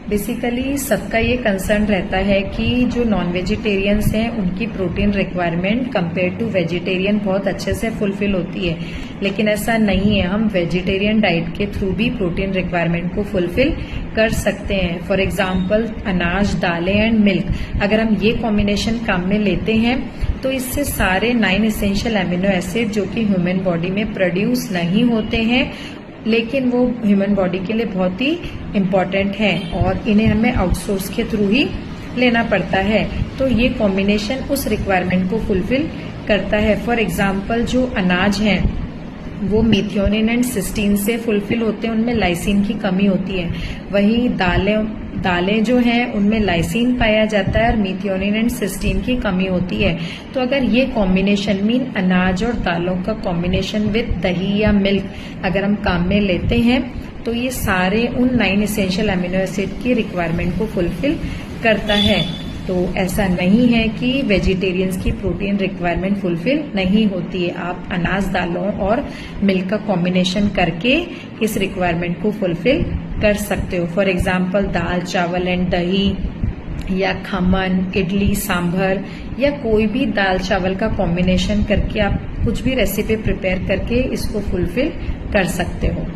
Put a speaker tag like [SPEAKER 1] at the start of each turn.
[SPEAKER 1] Basically सबका ये concern रहता है कि जो नॉन वेजिटेरियंस हैं उनकी protein requirement compare to vegetarian बहुत अच्छे से फुलफिल होती है, लेकिन ऐसा नहीं है। हम वेजिटेरियन डाइट के थ्रू भी प्रोटीन रिक्वायरमेंट को फुलफिल कर सकते हैं। फॉर एग्जाम्पल अनाज, दालें एंड मिल्क, अगर हम ये कॉम्बिनेशन काम में लेते हैं तो इससे सारे 9 एसेंशियल एमिनो एसिड जो कि ह्यूमन बॉडी में प्रोड्यूस नहीं होते हैं लेकिन वो ह्यूमन बॉडी के लिए बहुत ही इम्पोर्टेंट है और इन्हें हमें आउटसोर्स के थ्रू ही लेना पड़ता है, तो ये कॉम्बिनेशन उस रिक्वायरमेंट को फुलफिल करता है। फॉर एग्जाम्पल जो अनाज हैं वो मेथियोनिन एंड सिस्टीन से फुलफिल होते हैं, उनमें लाइसिन की कमी होती है। वहीं दालें जो हैं उनमें लाइसिन पाया जाता है और मेथियोनिन एंड सिस्टीन की कमी होती है। तो अगर ये कॉम्बिनेशन मीन अनाज और दालों का कॉम्बिनेशन विद दही या मिल्क अगर हम काम में लेते हैं तो ये सारे उन 9 एसेंशियल एमिनो एसिड की रिक्वायरमेंट को फुलफिल करता है। तो ऐसा नहीं है कि वेजिटेरियंस की प्रोटीन रिक्वायरमेंट फुलफिल नहीं होती है। आप अनाज, दालों और मिल्क का कॉम्बिनेशन करके इस रिक्वायरमेंट को फुलफिल कर सकते हो। फॉर एग्जाम्पल दाल, चावल एंड दही या खमन, इडली, सांभर या कोई भी दाल चावल का कॉम्बिनेशन करके आप कुछ भी रेसिपी प्रिपेयर करके इसको फुलफिल कर सकते हो।